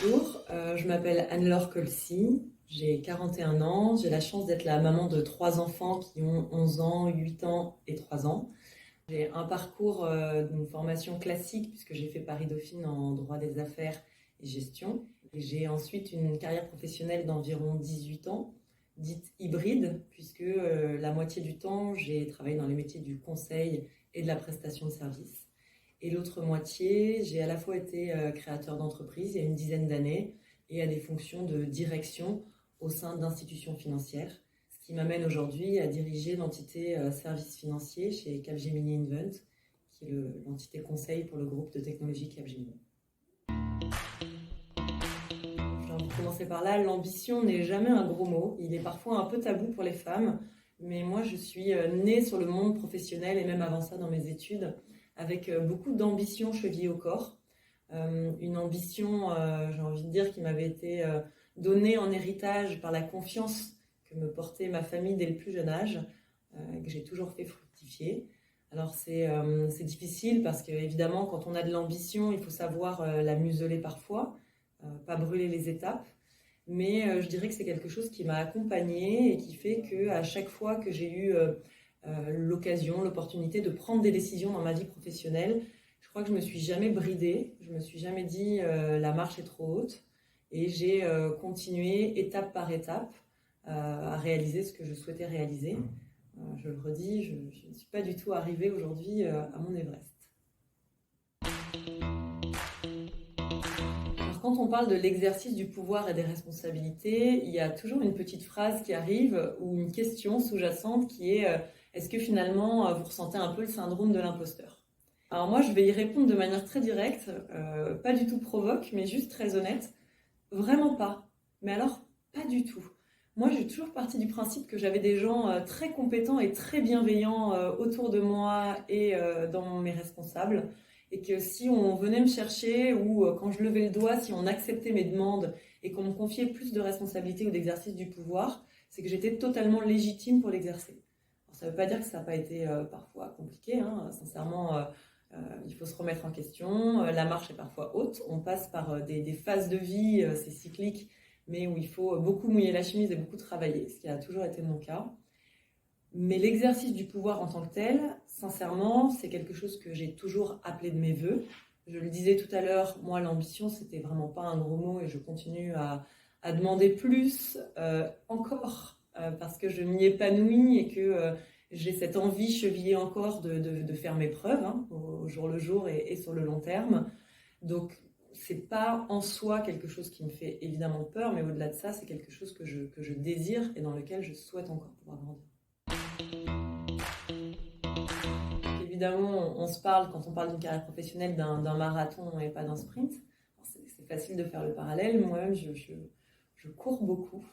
Bonjour, je m'appelle Anne-Laure Colcy, j'ai 41 ans, j'ai la chance d'être la maman de 3 enfants qui ont 11 ans, 8 ans et 3 ans. J'ai un parcours d'une formation classique puisque j'ai fait Paris-Dauphine en droit des affaires et gestion. Et j'ai ensuite une carrière professionnelle d'environ 18 ans, dite hybride, puisque la moitié du temps, j'ai travaillé dans les métiers du conseil et de la prestation de services. Et l'autre moitié, j'ai à la fois été créateur d'entreprise il y a une dizaine d'années et à des fonctions de direction au sein d'institutions financières, ce qui m'amène aujourd'hui à diriger l'entité services financiers chez Capgemini Invent, qui est l'entité conseil pour le groupe de technologie Capgemini. J'ai envie de commencer par là, l'ambition n'est jamais un gros mot, il est parfois un peu tabou pour les femmes, mais moi je suis née sur le monde professionnel et même avant ça dans mes études, avec beaucoup d'ambition chevillée au corps. Une ambition, j'ai envie de dire, qui m'avait été donnée en héritage par la confiance que me portait ma famille dès le plus jeune âge, que j'ai toujours fait fructifier. Alors c'est difficile parce qu'évidemment, quand on a de l'ambition, il faut savoir la museler parfois, pas brûler les étapes. Mais je dirais que c'est quelque chose qui m'a accompagnée et qui fait qu'à chaque fois que j'ai eu l'occasion, l'opportunité de prendre des décisions dans ma vie professionnelle, je crois que je me suis jamais bridée, je me suis jamais dit la marche est trop haute, et j'ai continué étape par étape à réaliser ce que je souhaitais réaliser. Je le redis, je ne suis pas du tout arrivée aujourd'hui à mon Everest. Alors, quand on parle de l'exercice du pouvoir et des responsabilités, il y a toujours une petite phrase qui arrive ou une question sous-jacente qui est est-ce que finalement vous ressentez un peu le syndrome de l'imposteur? Alors moi je vais y répondre de manière très directe, pas du tout provoque, mais juste très honnête. Vraiment pas. Mais alors pas du tout. Moi j'ai toujours parti du principe que j'avais des gens très compétents et très bienveillants autour de moi et dans mes responsables. Et que si on venait me chercher ou quand je levais le doigt, si on acceptait mes demandes et qu'on me confiait plus de responsabilités ou d'exercice du pouvoir, c'est que j'étais totalement légitime pour l'exercer. Ça ne veut pas dire que ça n'a pas été parfois compliqué, hein. Sincèrement, il faut se remettre en question. La marche est parfois haute. On passe par des phases de vie, c'est cyclique, mais où il faut beaucoup mouiller la chemise et beaucoup travailler, ce qui a toujours été mon cas. Mais l'exercice du pouvoir en tant que tel, sincèrement, c'est quelque chose que j'ai toujours appelé de mes voeux. Je le disais tout à l'heure, moi, l'ambition, c'était vraiment pas un gros mot et je continue à demander plus encore parce que je m'y épanouis et que j'ai cette envie chevillée encore de faire mes preuves hein, au jour le jour et sur le long terme. Donc, c'est pas en soi quelque chose qui me fait évidemment peur, mais au-delà de ça, c'est quelque chose que je désire et dans lequel je souhaite encore pouvoir grandir. Évidemment, on se parle, quand on parle d'une carrière professionnelle, d'un marathon et pas d'un sprint. C'est facile de faire le parallèle. Moi-même, je cours beaucoup.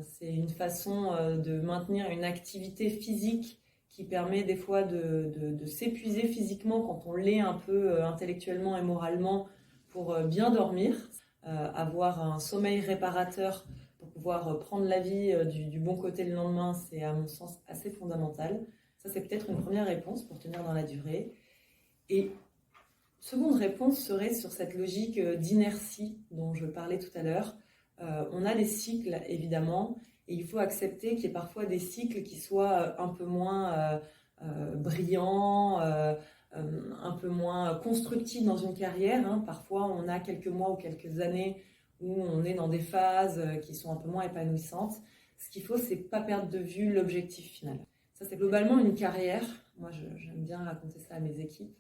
C'est une façon de maintenir une activité physique qui permet des fois de s'épuiser physiquement quand on l'est un peu intellectuellement et moralement pour bien dormir, avoir un sommeil réparateur pour pouvoir prendre la vie du bon côté le lendemain, c'est à mon sens assez fondamental. Ça, c'est peut-être une première réponse pour tenir dans la durée. Et seconde réponse serait sur cette logique d'inertie dont je parlais tout à l'heure. On a des cycles, évidemment, et il faut accepter qu'il y ait parfois des cycles qui soient un peu moins brillants, un peu moins constructifs dans une carrière. Hein. Parfois, on a quelques mois ou quelques années où on est dans des phases qui sont un peu moins épanouissantes. Ce qu'il faut, c'est pas perdre de vue l'objectif final. Ça, c'est globalement une carrière. Moi, j'aime bien raconter ça à mes équipes.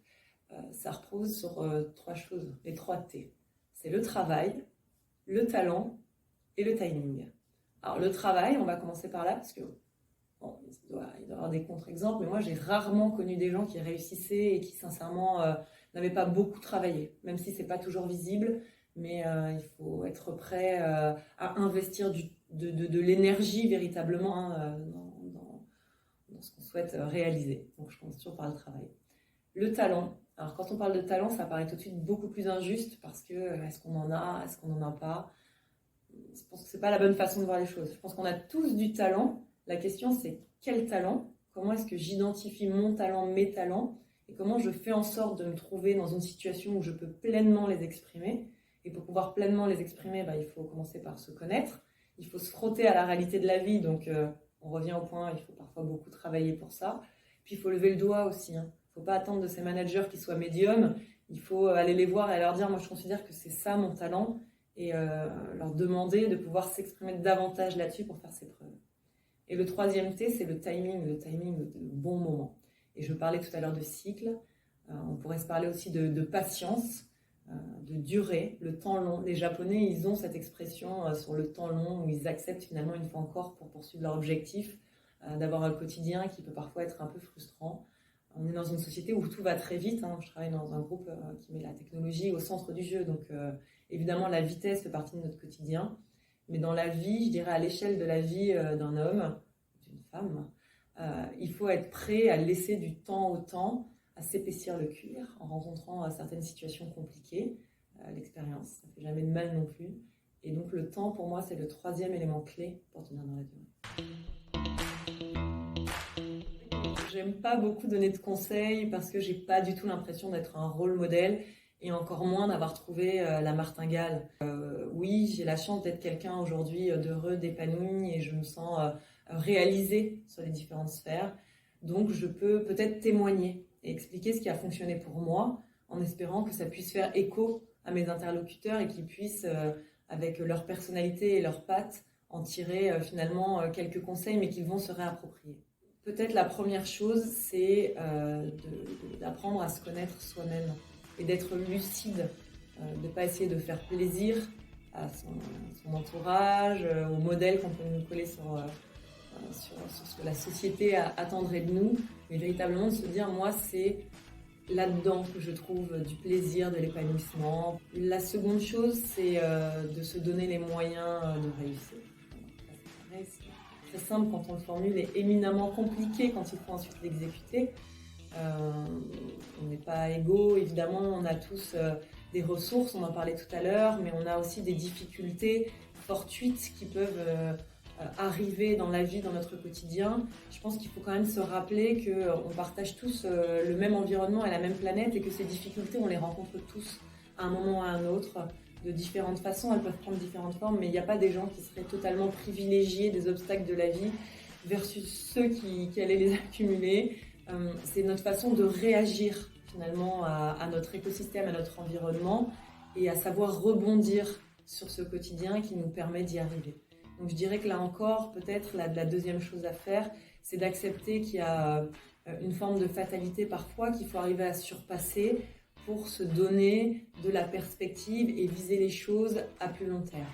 Ça repose sur 3 choses, les 3 T. C'est le travail, le talent et le timing. Alors, le travail, on va commencer par là, parce que bon, il doit y avoir des contre-exemples, mais moi, j'ai rarement connu des gens qui réussissaient et qui, sincèrement, n'avaient pas beaucoup travaillé, même si ce n'est pas toujours visible, mais il faut être prêt à investir de l'énergie véritablement hein, dans ce qu'on souhaite réaliser. Donc, je commence toujours par le travail. Le talent. Alors, quand on parle de talent, ça paraît tout de suite beaucoup plus injuste parce que est-ce qu'on en a, est-ce qu'on n'en a pas? Je pense que ce n'est pas la bonne façon de voir les choses. Je pense qu'on a tous du talent. La question, c'est quel talent? Comment est-ce que j'identifie mon talent, mes talents? Et comment je fais en sorte de me trouver dans une situation où je peux pleinement les exprimer? Et pour pouvoir pleinement les exprimer, il faut commencer par se connaître. Il faut se frotter à la réalité de la vie. Donc, on revient au point, il faut parfois beaucoup travailler pour ça. Puis, il faut lever le doigt aussi. Il ne faut pas attendre de ces managers qui soient médiums. Il faut aller les voir et leur dire, moi, je considère que c'est ça mon talent. Et leur demander de pouvoir s'exprimer davantage là-dessus pour faire ses preuves. Et le troisième T, c'est le timing, le bon moment. Et je parlais tout à l'heure de cycle. On pourrait se parler aussi de patience, de durée, le temps long. Les Japonais, ils ont cette expression sur le temps long où ils acceptent finalement une fois encore pour poursuivre leur objectif, d'avoir un quotidien qui peut parfois être un peu frustrant. On est dans une société où tout va très vite. Je travaille dans un groupe qui met la technologie au centre du jeu. Donc évidemment, la vitesse fait partie de notre quotidien. Mais dans la vie, je dirais à l'échelle de la vie d'un homme, d'une femme, il faut être prêt à laisser du temps au temps, à s'épaissir le cuir en rencontrant certaines situations compliquées. L'expérience, ça ne fait jamais de mal non plus. Et donc le temps, pour moi, c'est le troisième élément clé pour tenir dans la durée. J'aime pas beaucoup donner de conseils parce que j'ai pas du tout l'impression d'être un rôle modèle et encore moins d'avoir trouvé la martingale. Oui, j'ai la chance d'être quelqu'un aujourd'hui d'heureux, d'épanoui et je me sens réalisée sur les différentes sphères. Donc je peux peut-être témoigner et expliquer ce qui a fonctionné pour moi, en espérant que ça puisse faire écho à mes interlocuteurs et qu'ils puissent, avec leur personnalité et leurs pattes, en tirer finalement quelques conseils, mais qu'ils vont se réapproprier. Peut-être la première chose, c'est d'apprendre à se connaître soi-même et d'être lucide, de ne pas essayer de faire plaisir à son entourage, au modèle qu'on peut nous coller sur ce que la société attendrait de nous, mais véritablement de se dire, moi, c'est là-dedans que je trouve du plaisir, de l'épanouissement. La seconde chose, c'est de se donner les moyens de réussir. C'est très simple quand on le formule et éminemment compliqué quand il faut ensuite l'exécuter. On n'est pas égaux, évidemment, on a tous des ressources, on en parlait tout à l'heure, mais on a aussi des difficultés fortuites qui peuvent arriver dans la vie, dans notre quotidien. Je pense qu'il faut quand même se rappeler qu'on partage tous le même environnement et la même planète et que ces difficultés, on les rencontre tous à un moment ou à un autre, de différentes façons. Elles peuvent prendre différentes formes, mais il n'y a pas des gens qui seraient totalement privilégiés des obstacles de la vie versus ceux qui allaient les accumuler. C'est notre façon de réagir finalement à notre écosystème, à notre environnement et à savoir rebondir sur ce quotidien qui nous permet d'y arriver. Donc je dirais que là encore, peut-être la deuxième chose à faire, c'est d'accepter qu'il y a une forme de fatalité parfois qu'il faut arriver à surpasser pour se donner de la perspective et viser les choses à plus long terme.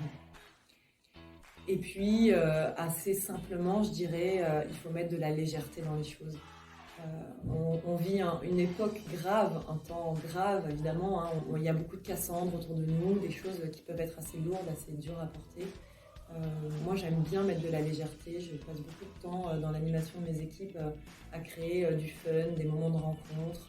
Et puis, assez simplement, je dirais, il faut mettre de la légèreté dans les choses. On vit une époque grave, un temps grave, évidemment. Il y a beaucoup de Cassandre autour de nous, des choses qui peuvent être assez lourdes, assez dures à porter. Moi, j'aime bien mettre de la légèreté. Je passe beaucoup de temps dans l'animation de mes équipes à créer du fun, des moments de rencontre.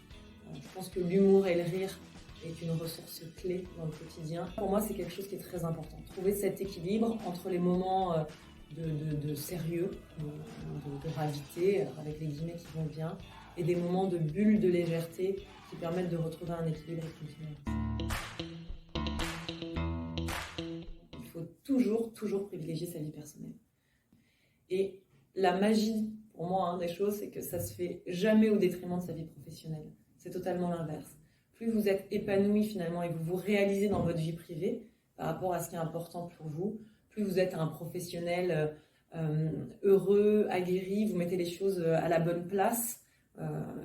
Je pense que l'humour et le rire est une ressource clé dans le quotidien. Pour moi, c'est quelque chose qui est très important. Trouver cet équilibre entre les moments de sérieux, de gravité, avec les guillemets qui vont bien, et des moments de bulle de légèreté qui permettent de retrouver un équilibre et de continuer. Il faut toujours privilégier sa vie personnelle. Et la magie, pour moi, des choses, c'est que ça se fait jamais au détriment de sa vie professionnelle. C'est totalement l'inverse. Plus vous êtes épanoui finalement et que vous vous réalisez dans votre vie privée par rapport à ce qui est important pour vous, plus vous êtes un professionnel heureux, aguerri, vous mettez les choses à la bonne place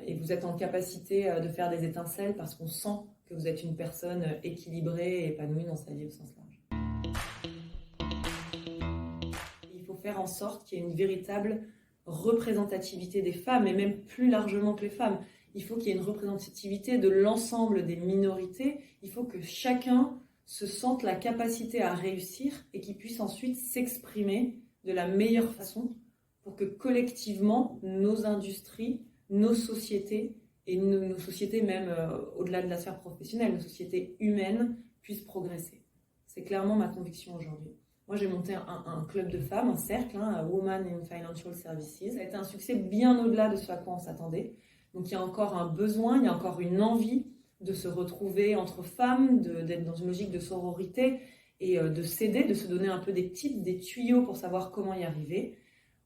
et vous êtes en capacité de faire des étincelles parce qu'on sent que vous êtes une personne équilibrée et épanouie dans sa vie au sens large. Il faut faire en sorte qu'il y ait une véritable représentativité des femmes et même plus largement que les femmes. Il faut qu'il y ait une représentativité de l'ensemble des minorités. Il faut que chacun se sente la capacité à réussir et qu'il puisse ensuite s'exprimer de la meilleure façon pour que collectivement, nos industries, nos sociétés et nos sociétés même au-delà de la sphère professionnelle, nos sociétés humaines puissent progresser. C'est clairement ma conviction aujourd'hui. Moi, j'ai monté un club de femmes, un cercle, Women in Financial Services. Ça a été un succès bien au-delà de ce à quoi on s'attendait. Donc, il y a encore un besoin, il y a encore une envie de se retrouver entre femmes, d'être dans une logique de sororité et de s'aider, de se donner un peu des tips, des tuyaux pour savoir comment y arriver.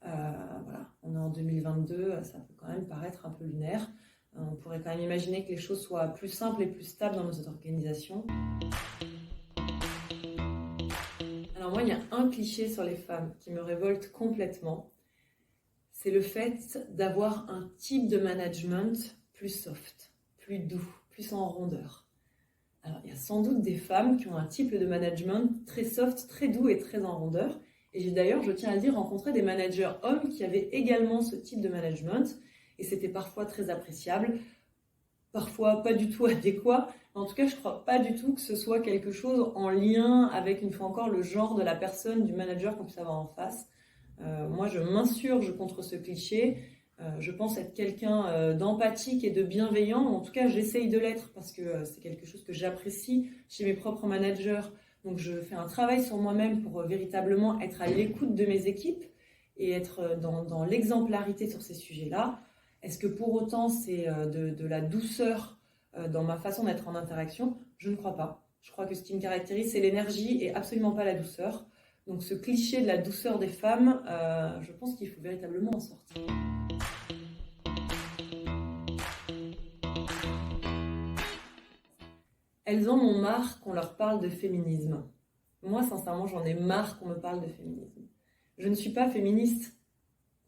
Voilà, on est en 2022, ça peut quand même paraître un peu lunaire. On pourrait quand même imaginer que les choses soient plus simples et plus stables dans nos organisations. Alors moi, il y a un cliché sur les femmes qui me révolte complètement. C'est le fait d'avoir un type de management plus soft, plus doux, plus en rondeur. Alors, il y a sans doute des femmes qui ont un type de management très soft, très doux et très en rondeur. Et j'ai d'ailleurs, je tiens à le dire, rencontré des managers hommes qui avaient également ce type de management. Et c'était parfois très appréciable, parfois pas du tout adéquat. En tout cas, je ne crois pas du tout que ce soit quelque chose en lien avec, une fois encore, le genre de la personne, du manager qu'on puisse avoir en face. Moi, je m'insurge contre ce cliché. Je pense être quelqu'un d'empathique et de bienveillant. En tout cas, j'essaye de l'être parce que c'est quelque chose que j'apprécie chez mes propres managers. Donc, je fais un travail sur moi-même pour véritablement être à l'écoute de mes équipes et être dans l'exemplarité sur ces sujets-là. Est-ce que pour autant, c'est de la douceur dans ma façon d'être en interaction? Je ne crois pas. Je crois que ce qui me caractérise, c'est l'énergie et absolument pas la douceur. Donc ce cliché de la douceur des femmes, je pense qu'il faut véritablement en sortir. Elles en ont marre qu'on leur parle de féminisme. Moi, sincèrement, j'en ai marre qu'on me parle de féminisme. Je ne suis pas féministe.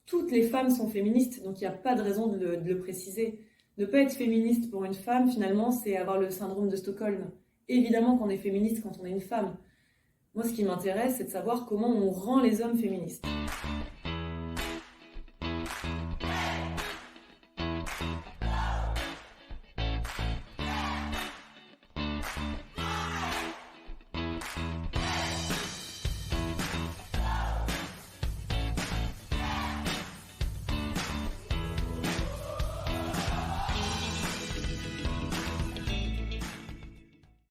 Toutes les femmes sont féministes, donc il n'y a pas de raison de le préciser. Ne pas être féministe pour une femme, finalement, c'est avoir le syndrome de Stockholm. Évidemment qu'on est féministe quand on est une femme. Moi, ce qui m'intéresse, c'est de savoir comment on rend les hommes féministes.